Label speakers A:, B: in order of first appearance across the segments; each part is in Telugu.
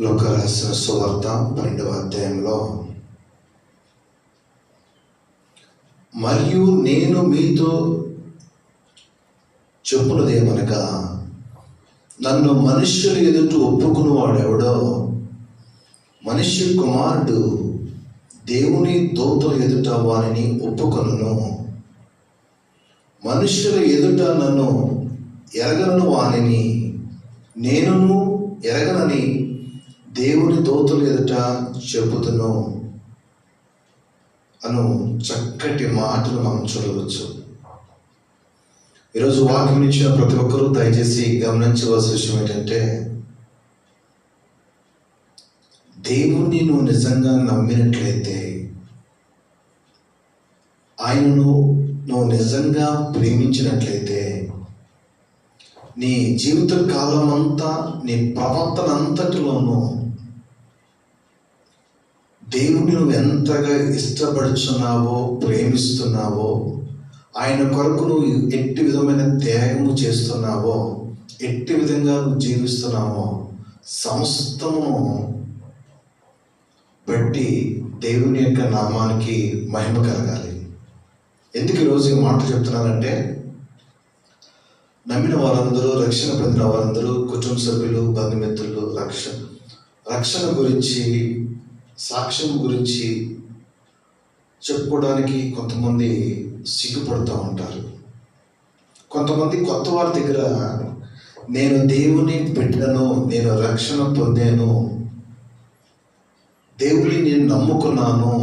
A: లూకా రాసిన సువార్త 12వ అధ్యాయంలో, మరియు నేను మీతో చెప్పున్నదేమనగా, నన్ను మనుష్యుల ఎదుట ఒప్పుకునేవాడెవడో మనుష్య కుమారుడు దేవుని దూతల ఎదుట వారిని ఒప్పుకొనును. మనుష్యుల ఎదుట నన్ను ఎరగను వానిని నేనును ఎరగనని దేవుని దూతల ఎదుట చెబుతును అను చక్కటి మాటలు మనం చూడవచ్చు. ఈరోజు వాక్యం ఇచ్చిన ప్రతి ఒక్కరూ దయచేసి గమనించవలసిన విషయం ఏంటంటే, దేవుణ్ణి నువ్వు నిజంగా నమ్మినట్లయితే, ఆయనను నువ్వు నిజంగా ప్రేమించినట్లయితే, నీ జీవిత కాలం అంతా నీ ప్రవర్తన అంతటిలోనూ దేవుని నువ్వు ఎంతగా ఇష్టపడుచున్నావో, ప్రేమిస్తున్నావో, ఆయన కొరకు నువ్వు ఎట్టి విధమైన త్యాగము చేస్తున్నావో, ఎట్టి విధంగా నువ్వు జీవిస్తున్నావో సమస్తము బట్టి దేవుని యొక్క నామానికి మహిమ కలగాలి. ఎందుకు ఈరోజు ఈ మాట చెప్తున్నానంటే, నమ్మిన వారందరూ, రక్షణ పొందిన వారందరూ, కుటుంబ సభ్యులు, బంధుమిత్రులు రక్షణ గురించి, సాక్ష్యం గురించి చెప్పుకోవడానికి కొంతమంది సిగ్గుపడుతూ ఉంటారు. కొంతమంది కొత్త వారి దగ్గర నేను దేవుని బిడ్డను, నేను రక్షణ పొందాను, దేవుని నేను నమ్ముకున్నాను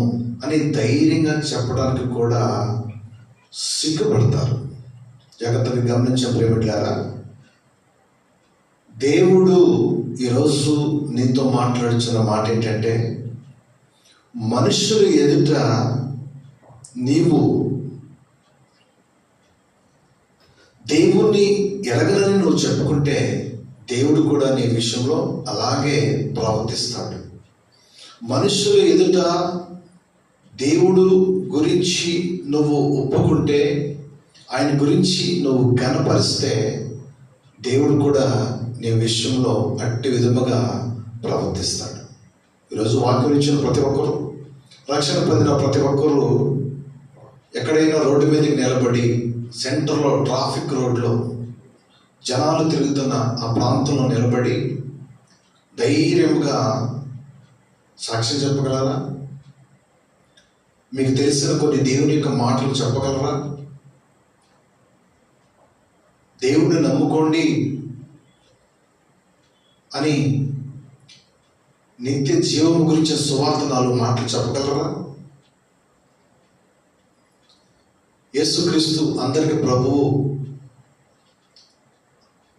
A: అని ధైర్యంగా చెప్పడానికి కూడా సిగ్గుపడతారు. జాగ్రత్తగా గమనించిన ప్రేమిట్లారా, దేవుడు ఈరోజు నీతో మాట్లాడుతున్న మాట ఏంటంటే, మనుషుల ఎదుట నీవు దేవుణ్ణి ఎరగలని నువ్వు చెప్పుకుంటే, దేవుడు కూడా నీ విషయంలో అలాగే ప్రవర్తిస్తాడు. మనుషుల ఎదుట దేవుడు గురించి నువ్వు ఒప్పుకుంటే, ఆయన గురించి నువ్వు కనపరిస్తే, దేవుడు కూడా నీ విషయంలో అట్టి విధముగా ప్రవర్తిస్తాడు. ఈరోజు వాక్యం ఇచ్చిన ప్రతి ఒక్కరు, రక్షణ పొందిన ప్రతి ఒక్కరు ఎక్కడైనా రోడ్డు మీదకి నిలబడి, సెంటర్లో ట్రాఫిక్ రోడ్లో జనాలు తిరుగుతున్న ఆ ప్రాంతంలో నిలబడి ధైర్యంగా సాక్ష్యం చెప్పగలరా? మీకు తెలిసిన కొన్ని దేవుని యొక్క మాటలు చెప్పగలరా? దేవుడిని నమ్ముకోండి అని నిత్య జీవము గురించి సువార్త 4 మాటలు చెప్పగలరా? యేసుక్రీస్తు అందరికి ప్రభువు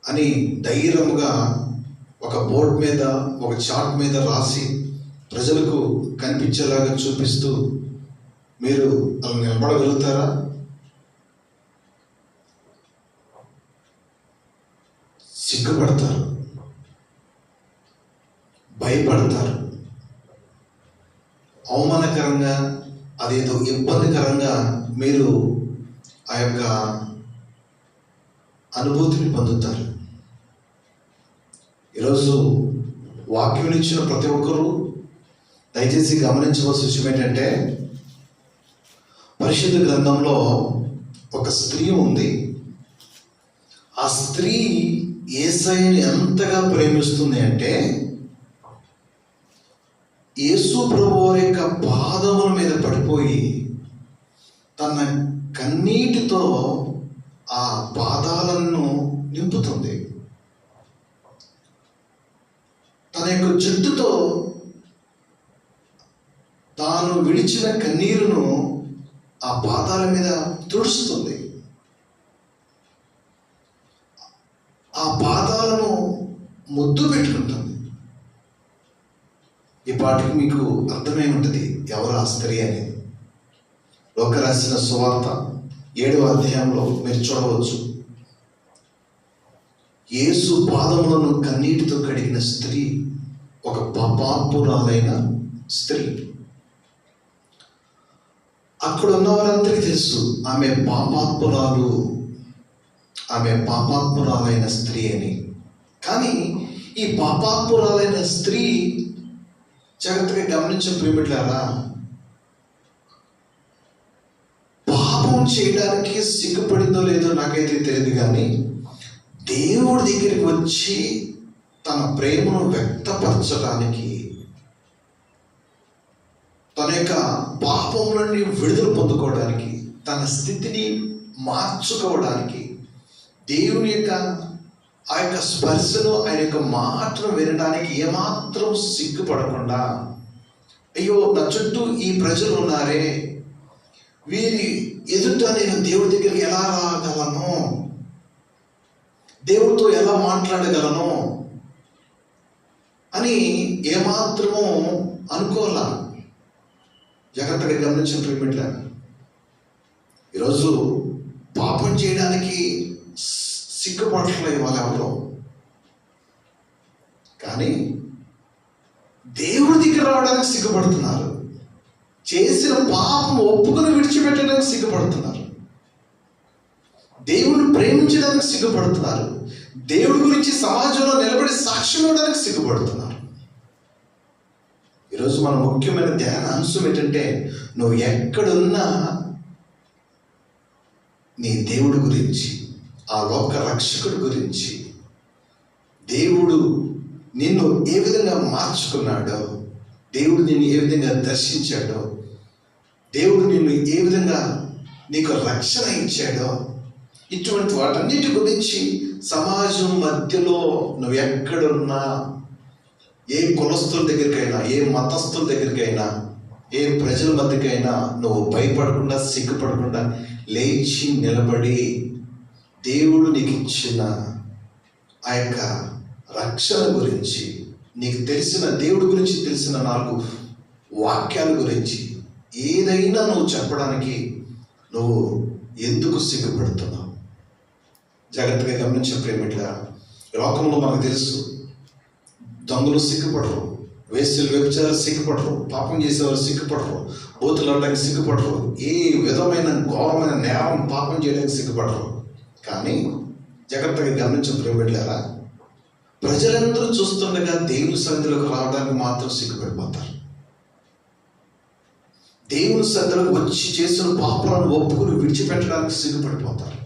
A: అని ధైర్యముగా ఒక బోర్డు మీద, ఒక చార్ట్ మీద రాసి ప్రజలకు కనిపించేలాగా చూపిస్తూ మీరు అలా నిలబడగలుగుతారా? సిగ్గుపడతారు, భయపడతారు, అవమానకరంగా, అదేదో ఇబ్బందికరంగా మీరు ఆ యొక్క అనుభూతిని పొందుతారు. ఈరోజు వాక్యం ఇచ్చిన ప్రతి ఒక్కరూ దయచేసి గమనించవలసిన విషయం ఏంటంటే, పరిశుద్ధ గ్రంథంలో ఒక స్త్రీ ఉంది. ఆ స్త్రీ యేసయ్యని ఎంతగా ప్రేమిస్తుంది అంటే, యేసు ప్రభువారి యొక్క పాదముల మీద పడిపోయి తన కన్నీటితో ఆ పాదాలను నింపుతుంది. తన యొక్క జుట్టుతో తాను విడిచిన కన్నీరును ఆ పాదాల మీద తుడుస్తుంది. ఆ పాదాలను ముద్దు పెట్టుకుంటుంది. ఈ పాటికి మీకు అర్థమై ఉంటుంది ఎవరు ఆ స్త్రీ అనేది. లూకా రాసిన సువార్త 7వ అధ్యాయంలో మీరు చూడవచ్చు. యేసు పాదములను కన్నీటితో కడిగిన స్త్రీ ఒక పాపాత్మురాలైన స్త్రీ. అక్కడ ఉన్న వారందరికీ తెలుసు ఆమె పాపాత్మురాలైన స్త్రీ అని. కానీ ఈ పాపాత్మురాలైన స్త్రీ జాగ్రత్తగా గమనించిన ప్రియమిట్లారా, పాపం చేయడానికి సిగ్గుపడిందో లేదో నాకైతే తెలియదు, కానీ దేవుడి దగ్గరికి వచ్చి తన ప్రేమను వ్యక్తపరచడానికి, తన యొక్క పాపములని విడుదల పొందుకోవడానికి, తన స్థితిని మార్చుకోవడానికి, దేవుని యొక్క ఆ యొక్క స్పర్శను, ఆయన యొక్క మాటను వినడానికి ఏమాత్రం సిగ్గుపడకుండా, అయ్యో నా చుట్టూ ఈ ప్రజలు ఉన్నారే, వీరి ఎదుట నేను దేవుడి దగ్గరికి ఎలా రాగలను, దేవుడితో ఎలా మాట్లాడగలను అని ఏమాత్రమో అనుకోవాలా. జాగ్రత్తగా గమనించిన ప్రియమిట్లా, ఈరోజు పాపం చేయడానికి సిగ్గుపడట్లేదు వాళ్ళు ఎవరో, కానీ దేవుడి దగ్గర రావడానికి సిగ్గుపడుతున్నారు. చేసిన పాపం ఒప్పుకొని విడిచిపెట్టడానికి సిగ్గుపడుతున్నారు. దేవుడిని ప్రేమించడానికి సిగ్గుపడుతున్నారు. దేవుడి గురించి సమాజంలో నిలబడి సాక్ష్యం ఇవ్వడానికి సిగ్గుపడుతున్నారు. ఈరోజు మన ముఖ్యమైన ధ్యాన అంశం ఏంటంటే, నువ్వు ఎక్కడున్నా నీ దేవుడి గురించి, ఆ లోక రక్షకుడి గురించి, దేవుడు నిన్ను ఏ విధంగా మార్చుకున్నాడో, దేవుడు నిన్ను ఏ విధంగా దర్శించాడో, దేవుడు నిన్ను ఏ విధంగా నీకు రక్షణ ఇచ్చాడో, ఇటువంటి వాటన్నిటి గురించి సమాజం మధ్యలో నువ్వు ఎక్కడున్నా, ఏ కులస్తుల దగ్గరికైనా, ఏ మతస్థుల దగ్గరికైనా, ఏ ప్రజల మధ్యకైనా నువ్వు భయపడకుండా, సిగ్గుపడకుండా లేచి నిలబడి దేవుడు నీకు ఇచ్చిన ఆ యొక్క రక్షణ గురించి, నీకు తెలిసిన దేవుడి గురించి తెలిసిన 4 వాక్యాల గురించి ఏదైనా నువ్వు చెప్పడానికి నువ్వు ఎందుకు సిగ్గుపడుతున్నావు? జాగ్రత్తగా గమనించిన ప్రేమిట్లా, లోకంలో మనకు తెలుసు, దొంగలు సిగ్గుపడరు, వేశ్యలు వ్యభిచారాలు సిగ్గుపడరు, పాపం చేసేవారు సిగ్గుపడరు, బూతులు ఆడడానికి సిగ్గుపడరు, ఏ విధమైన ఘోరమైన నేరం పాపం చేయడానికి సిగ్గుపడరు. కానీ జాగ్రత్తగా గమనించిన ప్రేమిట్లారా, ప్రజలందరూ చూస్తుండగా దేవుని సన్నిధిలోకి రావడానికి మాత్రం సిగ్గుపడిపోతారు. దేవుని సన్నిధిలోకి వచ్చి చేసిన పాపాలను ఒప్పుకుని విడిచిపెట్టడానికి సిగ్గుపడిపోతారు.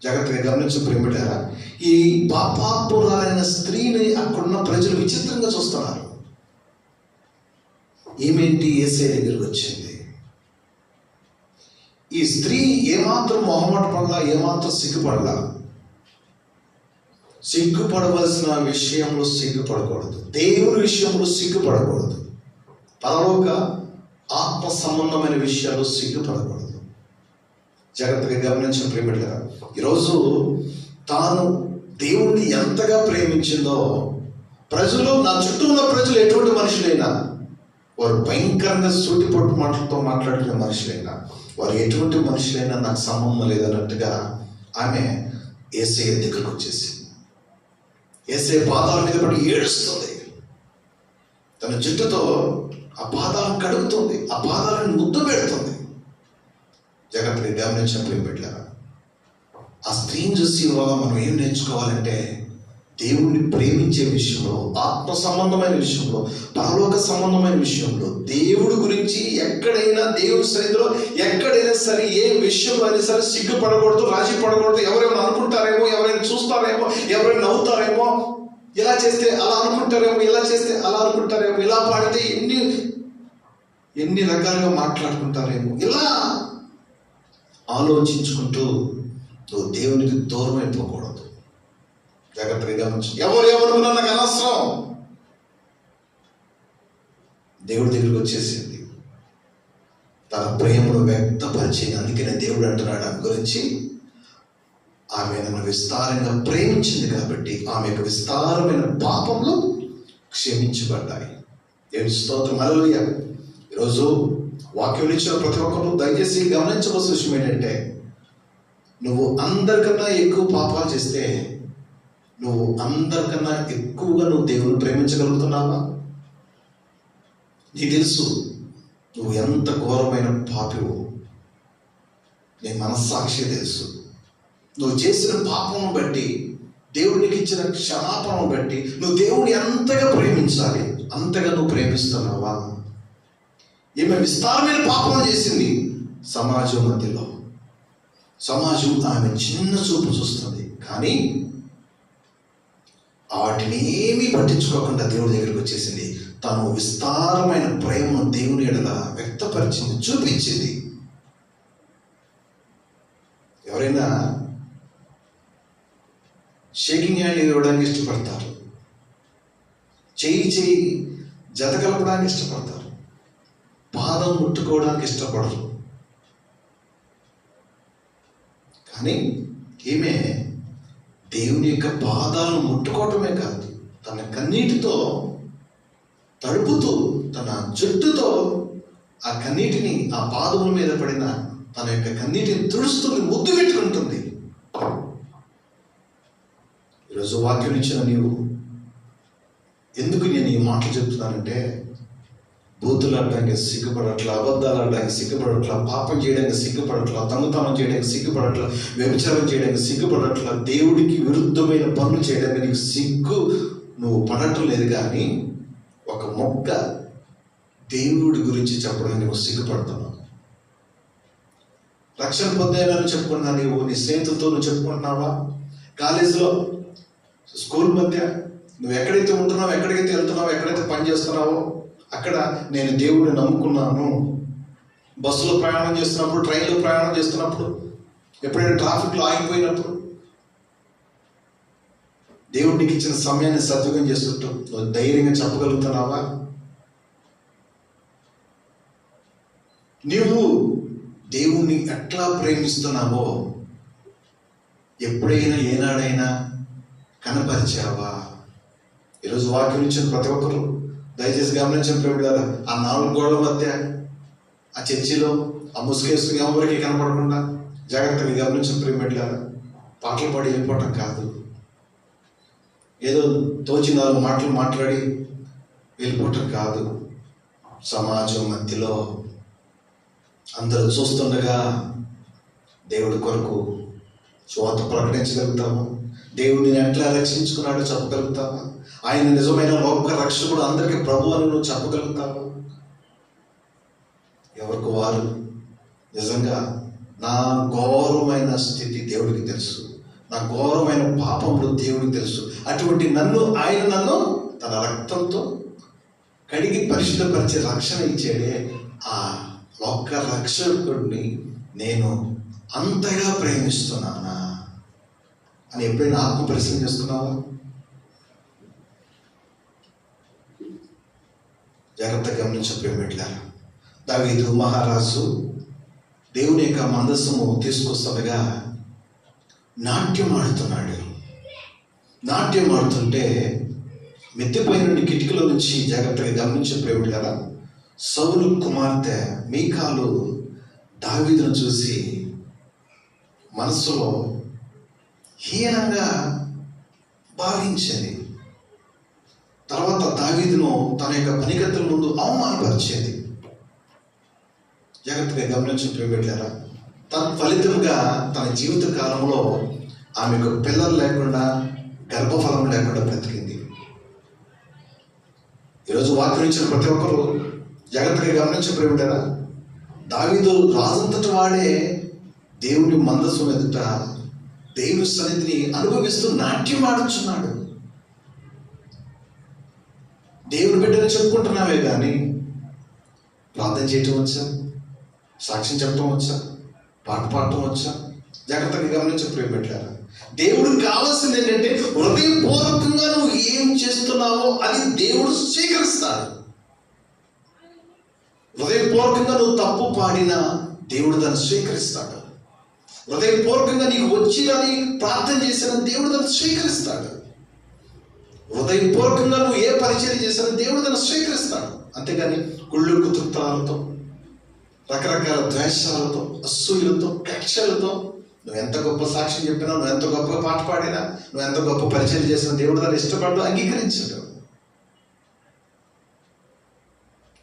A: జాగ్రత్తగా గమనించిన ప్రేమిటారా, ఈ పాపాత్మురాలైన స్త్రీని అక్కడున్న ప్రజలు విచిత్రంగా చూస్తున్నారు. ఏమేంటి యేసయ్య దగ్గరికి వచ్చింది? ఈ స్త్రీ ఏమాత్రం మొహమాట పడలా, ఏమాత్రం సిగ్గుపడలా. సిగ్గుపడవలసిన విషయంలో సిగ్గుపడకూడదు, దేవుని విషయంలో సిగ్గుపడకూడదు, పరలోక ఆత్మ సంబంధమైన విషయాలు సిగ్గుపడకూడదు. జాగ్రత్తగా గమనించిన ప్రేమిట్లా, ఈరోజు తాను దేవుణ్ణి ఎంతగా ప్రేమించిందో, ప్రజలు, నా చుట్టూ ఉన్న ప్రజలు ఎటువంటి మనుషులైనా, వారు భయంకరంగా సూటిపోటు మాటలతో మాట్లాడిన మనుషులైనా, వారు ఎటువంటి మనుషులైనా నాకు సంబంధం లేదన్నట్టుగా ఆమె యేసయ్య దగ్గరకు వచ్చేసింది. యేసయ్య పాదాల మీద పడి ఏడుస్తుంది. తన జుట్టుతో ఆ పాదాలను కడుగుతుంది, ఆ పాదాలను ముద్దు పెడుతుంది. జాగ్రత్తగా గమనించిన ప్రేమిట్లా, ఆ స్త్రీని చూసి మనం ఏం నేర్చుకోవాలంటే, దేవుణ్ణి ప్రేమించే విషయంలో, ఆత్మ సంబంధమైన విషయంలో, పరలోక సంబంధమైన విషయంలో, దేవుడి గురించి ఎక్కడైనా, దేవుడి సన్నిధిలో ఎక్కడైనా సరే, ఏ విషయంలో అయినా సరే సిగ్గుపడకూడదు, రాజీ పడకూడదు. ఎవరైనా అనుకుంటారేమో, ఎవరైనా చూస్తారేమో, ఎవరైనా నవ్వుతారేమో, ఇలా చేస్తే అలా అనుకుంటారేమో, ఇలా చేస్తే అలా అనుకుంటారేమో, ఇలా పాడితే ఎన్ని రకాలుగా మాట్లాడుకుంటారేమో, ఇలా ఆలోచించుకుంటూ నువ్వు దేవునికి దూరం అయిపోకూడదు. జాగ్రత్తగా గమనించు. ఎవరు ఏమనుకున్నా నాకు అనవసరం. దేవుడి దగ్గరికి వచ్చేసింది, తన ప్రేమను వ్యక్తపరిచింది. అందుకనే దేవుడు అంటున్నాడు ఆమె గురించి, ఆమె నన్ను విస్తారంగా ప్రేమించింది కాబట్టి ఆమె యొక్క విస్తారమైన పాపములు క్షమించబడ్డాయి. దేవుని స్తోత్రం, హల్లెలూయా. ఈరోజు వాక్యం ఇచ్చిన ప్రతి ఒక్కరు దయచేసి గమనించవలసిన విషయం ఏంటంటే, నువ్వు అందరికన్నా ఎక్కువ పాపాలు చేస్తే, నువ్వు అందరికన్నా ఎక్కువగా నువ్వు దేవుని ప్రేమించగలుగుతున్నావా? నీకు తెలుసు నువ్వు ఎంత ఘోరమైన పాపివో, నీ మనస్సాక్షి తెలుసు. నువ్వు చేసిన పాపం బట్టి దేవుడు నీకు ఇచ్చిన క్షమాపణను బట్టి నువ్వు దేవుడిని ఎంతగా ప్రేమించాలి. అంతగా నువ్వు ప్రేమిస్తున్నావా? ఈమె విస్తారమైన పాపం చేసింది సమాజం మధ్యలో. సమాజం ఆమె చిన్న చూపు చూస్తుంది, కానీ వాటిని ఏమీ పట్టించుకోకుండా దేవుడి దగ్గరికి వచ్చేసింది. తను విస్తారమైన ప్రేమను దేవుని ఎడల వ్యక్తపరిచింది, చూపించింది. ఎవరైనా షేకింగ్ హ్యాండ్ ఇవ్వడానికి ఇష్టపడతారు, చెయ్యి జత కలపడానికి ఇష్టపడతారు, పాదం ముట్టుకోవడానికి ఇష్టపడరు. కానీ ఈమె దేవుని యొక్క పాదాలను ముట్టుకోవటమే కాదు, తన కన్నీటితో తడుపుతూ, తన జుట్టుతో ఆ కన్నీటిని, ఆ పాదముల మీద పడిన తన యొక్క కన్నీటిని తుడుస్తుంది, ముద్దు పెట్టుకుంటుంది. ఈరోజు వాక్యం ఇచ్చిన నీవు, ఎందుకు నేను ఈ మాటలు చెప్తున్నానంటే, బూతులు ఆడడానికి సిగ్గుపడట్లా, అబద్ధాలు ఆడడానికి సిగ్గుపడట్లా, పాపం చేయడానికి సిగ్గుపడట్లా, దొంగతనం చేయడానికి సిగ్గుపడట్లా, వ్యభిచారం చేయడానికి సిగ్గుపడట్లా, దేవుడికి విరుద్ధమైన పనులు చేయడానికి నీకు సిగ్గు నువ్వు పడటం లేదు. కానీ ఒక మొక్క దేవుడి గురించి చెప్పడానికి నువ్వు సిగ్గుపడుతున్నావు. రక్షణ పొందేనని చెప్పుకున్నా నీవు, నీ స్నేహితులతో నువ్వు చెప్పుకుంటున్నావా? కాలేజీలో, స్కూల్ మధ్య నువ్వు ఎక్కడైతే ఉంటున్నావో, ఎక్కడికైతే వెళ్తున్నావో, ఎక్కడైతే పని చేస్తున్నావో అక్కడ నేను దేవుడిని నమ్ముకున్నాను. బస్సులో ప్రయాణం చేస్తున్నప్పుడు, ట్రైన్లో ప్రయాణం చేస్తున్నప్పుడు, ఎప్పుడైనా ట్రాఫిక్లో ఆగిపోయినప్పుడు, దేవుడికి ఇచ్చిన సమయాన్ని సద్వినియోగం చేసుకుంటూ నువ్వు ధైర్యంగా చెప్పగలుగుతున్నావా? నీవు దేవుణ్ణి ఎట్లా ప్రేమిస్తున్నావో ఎప్పుడైనా ఏనాడైనా కనపరిచావా? ఈరోజు వాక్యం ఇచ్చిన ప్రతి ఒక్కరు దయచేసి గమనించిన ప్రేమిలారా, ఆ 4 గోడల మధ్య, ఆ చర్చిలో ఆ ముసుగేసుకుని ఎవరికి కనపడకుండా జాగ్రత్తగా గమనించిన ప్రేమిలారా, పాటలు పాడి వెళ్ళిపోవటం కాదు, ఏదో తోచి 4 మాటలు మాట్లాడి వెళ్ళిపోవటం కాదు. సమాజం మధ్యలో అందరూ చూస్తుండగా దేవుడి కొరకు శ్వాత ప్రకటించగలుగుతావా? దేవుడిని ఎట్లా రక్షించుకున్నాడో చెప్పగలుగుతావా? ఆయన నిజమైన లోక రక్షకుడు, అందరికీ ప్రభు అని నువ్వు చెప్పగలుగుతావా? ఎవరికి వారు నిజంగా నా ఘోరమైన స్థితి దేవుడికి తెలుసు, నా ఘోరమైన పాపములు దేవుడికి తెలుసు. అటువంటి ఆయన నన్ను తన రక్తంతో కడిగి పరిశుద్ధపరిచే రక్షణ ఇచ్చాడే ఆ లోక రక్షకుడిని నేను అంతగా ప్రేమిస్తున్నానా అని ఎప్పుడైనా ఆత్మ పరిశీలన చేసుకున్నావా? జాగ్రత్తగా గమనించే ప్రేమిట్లారా, దావీదు మహారాజు దేవుని యొక్క మందస్సము తీసుకొస్తుండగా నాట్యం ఆడుతున్నాడు. నాట్యం ఆడుతుంటే మిద్దెపై నుండి కిటికీలో నుంచి జాగ్రత్తగా గమనించే ప్రేమిట్లారా, సౌలు కుమార్తె మీకాలు దావీదును చూసి మనసులో హీనంగా భావించేది. తర్వాత దావీదును తన యొక్క పనిగతుల ముందు అవమానపరిచేది. జాగ్రత్తగా గమనించిన ప్రేమిట్లారా, తన ఫలితంగా తన జీవిత కాలంలో ఆమెకు పిల్లలు లేకుండా, గర్భఫలం లేకుండా బ్రతికింది. ఈరోజు వాక్యం ఇచ్చిన ప్రతి ఒక్కరు జాగ్రత్తగా గమనించిన ప్రేమిటారా, దావీదు రాజంతటి వాడే దేవుని మందస్సు ఎదుట దేవుని సన్నిధిని అనుభవిస్తూ నాట్యం ఆడుచున్నాడు. దేవుని బిడ్డని చెప్పుకుంటున్నావే కానీ ప్రార్థన చేయటం వచ్చా? సాక్ష్యం చెప్పడం వచ్చా? పాట పాడటం వచ్చా? జాగ్రత్తగా గమనించే ప్రేమిటారా, దేవుడికి కావాల్సింది ఏంటంటే హృదయపూర్వకంగా నువ్వు ఏం చేస్తున్నావో అది దేవుడు స్వీకరిస్తాడు. హృదయపూర్వకంగా నువ్వు తప్పు పాడినా దేవుడు దాన్ని స్వీకరిస్తాడు. హృదయపూర్వకంగా నీకు వచ్చినని ప్రార్థన చేసిన దేవుడు దాన్ని స్వీకరిస్తాడు. హృదయపూర్వకంగా నువ్వు ఏ పరిచయం చేసినా దేవుడు దాన్ని స్వీకరిస్తాడు. అంతేగాని కుళ్ళు కుతృత్వాలతో, రకరకాల ద్వేషాలతో, అసూయలతో, కక్షలతో నువ్వు ఎంత గొప్ప సాక్ష్యం చెప్పినా, నువ్వు ఎంత గొప్ప పాట పాడినా, నువ్వు ఎంత గొప్ప పరిచయం చేసినా దేవుడు దాన్ని ఇష్టపడ్డు, అంగీకరించడు.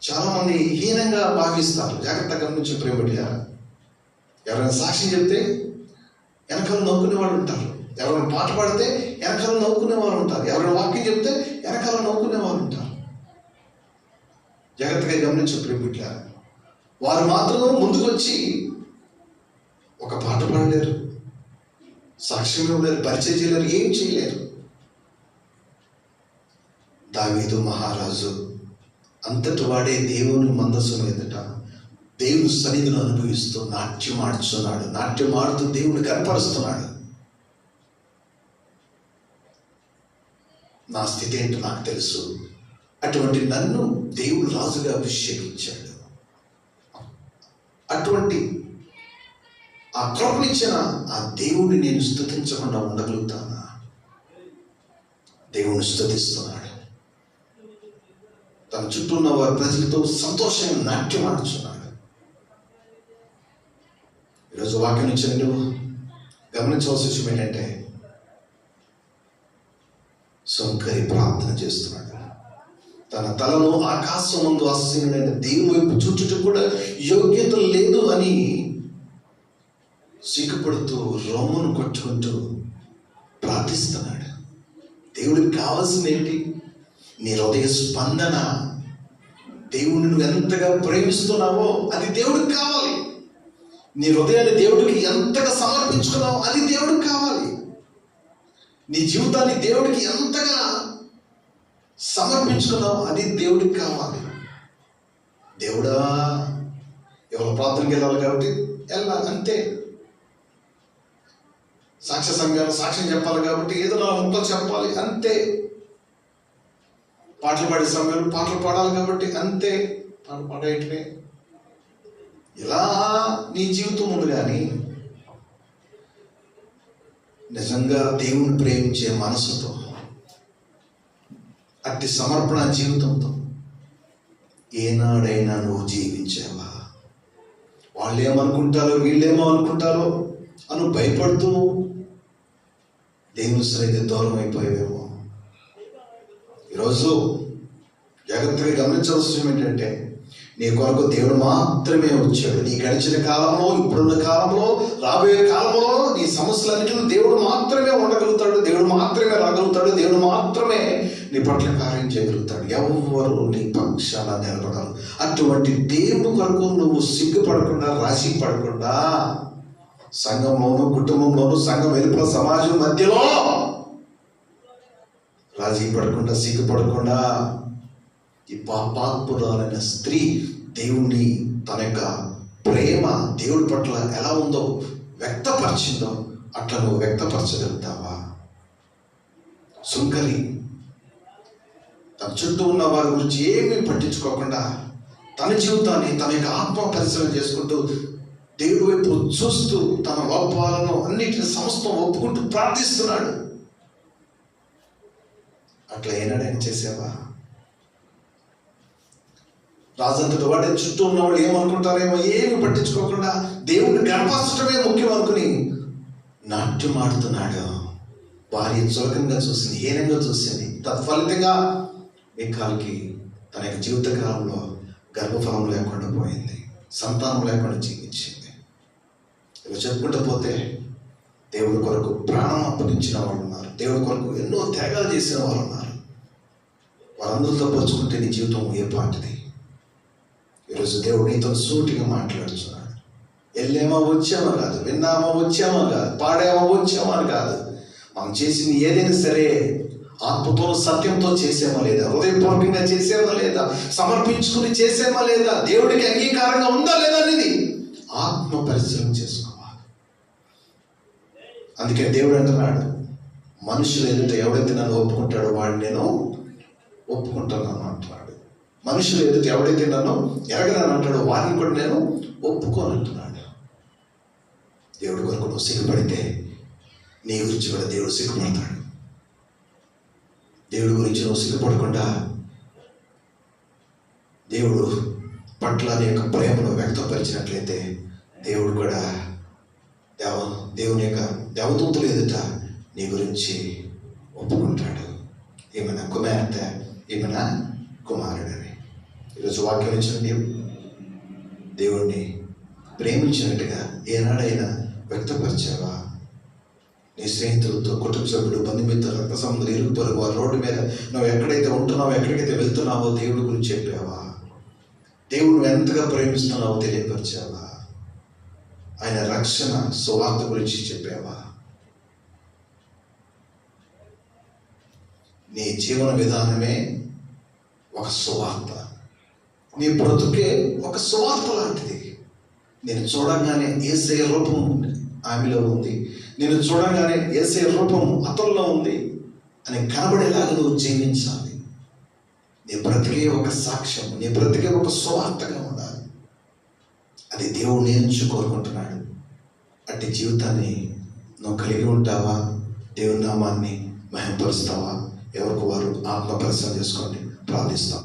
A: చాలా మంది హీనంగా భావిస్తారు. జాగ్రత్తగా గమనించి ప్రేమిటిగా ఎవరైనా సాక్ష్యం చెప్తే వెనకాల నవ్వుకునే వాళ్ళు ఉంటారు. ఎవరైనా పాట పాడితే వెనకాల నవ్వుకునే వాళ్ళు ఉంటారు, ఎవరైనా వాక్యం చెప్తే వెనకాల నవ్వుకునే వాళ్ళు ఉంటారు. జాగ్రత్తగా గమనించు ప్రేమిట్ల, వారు మాత్రం ముందుకు వచ్చి ఒక పాట పాడలేరు, సాక్ష్యం ఇవ్వలేరు, పరిచయం చేయలేరు, ఏం చేయలేరు. దావీదు మహారాజు అంతటి వాడే దేవుని మందస్సు మీదట దేవుని సన్నిధిని అనుభవిస్తూ నాట్యం ఆడుతున్నాడు. నాట్యం ఆడుతూ దేవుని కనపరుస్తున్నాడు. నా స్థితి ఏంటో నాకు తెలుసు, అటువంటి నన్ను దేవుడు రాజుగా అభిషేకించాడు. అటువంటి ఆ కృపనిచ్చిన ఆ దేవుడిని నేను స్తుతించకుండా ఉండగలుగుతానా? దేవుని స్తుతిస్తున్నాడు. తన చుట్టూ ఉన్న వారి ప్రజలతో సంతోషంగా నాట్యం ఆడుతున్నాడు. ఈరోజు వాక్యం నుంచి నువ్వు గమనించవలసిన విషయం ఏంటంటే, సొంకరి ప్రార్థన చేస్తున్నాడు. తన తలను ఆకాశం ముందు ఆసీనుడైన దేవుని వైపు చూచుట కూడా యోగ్యత లేదు అని సిగ్గుపడుతూ రొమ్మును కొట్టుకుంటూ ప్రార్థిస్తున్నాడు. దేవుడికి కావాల్సింది ఏంటి? నీ హృదయ స్పందన. దేవుడిని నువ్వు ఎంతగా ప్రేమిస్తున్నావో అది దేవుడికి కావాలి. నీ హృదయాన్ని దేవుడికి ఎంతగా సమర్పించుకున్నావో అది దేవుడికి కావాలి. నీ జీవితాన్ని దేవుడికి ఎంతగా సమర్పించుకున్నావు అది దేవుడికి కావాలి. దేవుడా, ఎవరు ప్రార్థనకి వెళ్ళాలి కాబట్టి వెళ్ళాలి, అంతే. సాక్ష్య సంఘాలు సాక్ష్యం చెప్పాలి కాబట్టి ఏదో నా ముక్కలు చెప్పాలి, అంతే. పాటలు పాడే సమయంలో పాటలు పాడాలి కాబట్టి అంతే, పాటలు పాడేయటమే. ఇలా నీ జీవితం ఉంది. కానీ నిజంగా దేవుని ప్రేమించే మనసుతో, అట్టి సమర్పణ జీవితంతో ఏనాడైనా నువ్వు జీవించావా? వాళ్ళు ఏమనుకుంటారో వీళ్ళేమో అనుకుంటారో అని భయపడుతూ దేవుని సన్నిధికి దూరం అయిపోయావేమో. ఈరోజు జాగ్రత్తగా గమనించవలసిన ఏంటంటే, నీ కొరకు దేవుడు మాత్రమే వచ్చాడు. నీ గడిచిన కాలంలో, ఇప్పుడున్న కాలంలో, రాబోయే కాలంలో నీ సమస్యలన్నింటిలో దేవుడు మాత్రమే ఉండగలుగుతాడు. దేవుడు మాత్రమే రాగలుగుతాడు. దేవుడు మాత్రమే నీ పట్ల కార్యం చేయగలుగుతాడు. ఎవరు నీ పక్షాన నిలబడాలి. అటువంటి దేవుడు కొరకు నువ్వు సిగ్గుపడకుండా, రాశి పడకుండా, సంఘంలోను, కుటుంబంలోను, సంఘం వెలుపల, సమాజం మధ్యలో రాజీ పడకుండా, సిగ్గుపడకుండా, ఈ పాపాత్మురాలైన స్త్రీ దేవుణ్ణి తన యొక్క ప్రేమ దేవుడి పట్ల ఎలా ఉందో వ్యక్తపరిచిందో అట్లా నువ్వు వ్యక్తపరచగలుగుతావా? సుంకరి తన చుట్టూ ఉన్న వారి గురించి ఏమీ పట్టించుకోకుండా తన జీవితాన్ని, తన యొక్క ఆత్మ పరిశీలన చేసుకుంటూ, దేవుడి వైపు చూస్తూ, తన లోపాలను అన్నిటిని సమస్తం ఒప్పుకుంటూ ప్రార్థిస్తున్నాడు. అట్లా ఏనాడైనా చేసావా? రాజంతటి వాడే చుట్టూ ఉన్నవాడు ఏమనుకుంటారేమో ఏమి పట్టించుకోకుండా దేవుడిని గర్భాష్టమే ముఖ్యం అనుకుని నాట్యం ఆడుతున్నాడు. భార్య చులకంగా చూసింది, హీనంగా చూసింది. తత్ఫలితంగా మీకాల్కి తన యొక్క జీవితకాలంలో గర్భఫలం లేకుండా పోయింది, సంతానం లేకుండా జీవించింది. ఇలా చెప్పుకుంటూ పోతే దేవుడి కొరకు ప్రాణం అప్పగించిన వాళ్ళు ఉన్నారు. దేవుడి కొరకు ఎన్నో త్యాగాలు చేసిన వాళ్ళు ఉన్నారు. వాళ్ళందరితో పోల్చుకుంటే నీ జీవితం ఏ పాటిది? ఈరోజు దేవుడు నీతో సూటిగా మాట్లాడుతున్నాడు. వెళ్ళామా వచ్చామా కాదు, విన్నామా వచ్చామా కాదు, పాడామా వచ్చామా అని కాదు. మనం చేసింది ఏదైనా సరే ఆత్మతో, సత్యంతో చేసేమా లేదా, హృదయపూర్వకంగా చేసేమా లేదా, సమర్పించుకుని చేసేమా లేదా, దేవుడికి అంగీకారంగా ఉందా లేదా అనేది ఆత్మ పరిశీలన చేసుకోవాలి. అందుకే దేవుడు అంటున్నాడు, మనుషులు ఎదుట ఎవడైతే నన్ను ఒప్పుకుంటాడో వాడిని నేను ఒప్పుకుంటాను అంటున్నాడు. మనుషులు ఎదుట ఎవడైతే నన్ను ఎరగనని అంటాడో వారిని కూడా నేను ఒప్పుకోనంటున్నాడు. దేవుడి కొరకు నువ్వు సిగ్గుపడితే నీ గురించి కూడా దేవుడు సిగ్గుపడతాడు. దేవుడి గురించి నువ్వు సిగ్గుపడకుండా దేవుడు పట్ల నీ యొక్క ప్రేమను వ్యక్తపరిచినట్లయితే దేవుడు కూడా దేవుని యొక్క దేవదూతలు ఎదుట నీ గురించి ఒప్పుకుంటాడు. ఏమైనా కుమార్తె, ఏమైనా కుమారుడని. ఈరోజు వాక్యం ఇచ్చిన దేవుణ్ణి ప్రేమించినట్టుగా ఏనాడైనా వ్యక్తపరిచావా? నీ స్నేహితులతో, కుటుంబ సభ్యులు, బంధుమిత్రులు, రక్త సంబంధులు, ఇరుగు పొరుగు వారి రోడ్డు మీద నువ్వు ఎక్కడైతే ఉంటున్నావో, ఎక్కడికైతే వెళ్తున్నావో దేవుడి గురించి చెప్పావా? దేవుడు ఎంతగా ప్రేమిస్తున్నావో తెలియపరిచావా? ఆయన రక్షణ సువార్త గురించి చెప్పావా? నీ జీవన విధానమే ఒక సువార్త. నీ బ్రతుకే ఒక సువార్త లాంటిది. నేను చూడంగానే యేసయ్య రూపం ఆమెలో ఉంది, నేను చూడంగానే యేసయ్య రూపం అతనిలో ఉంది అని కనబడేలాగా నువ్వు జీవించాలి. నీ బ్రతికే ఒక సాక్ష్యం, నీ బ్రతికే ఒక సువార్తగా ఉండాలి. అది దేవుడు నీ నుంచి కోరుకుంటున్నాడు. అట్టి జీవితాన్ని నువ్వు కలిగి ఉంటావా? దేవుని నామాన్ని మహిమపరుస్తావా? ఎవరికి వారు ఆత్మ పరిశీలన చేసుకోండి. ప్రార్థిస్తాం.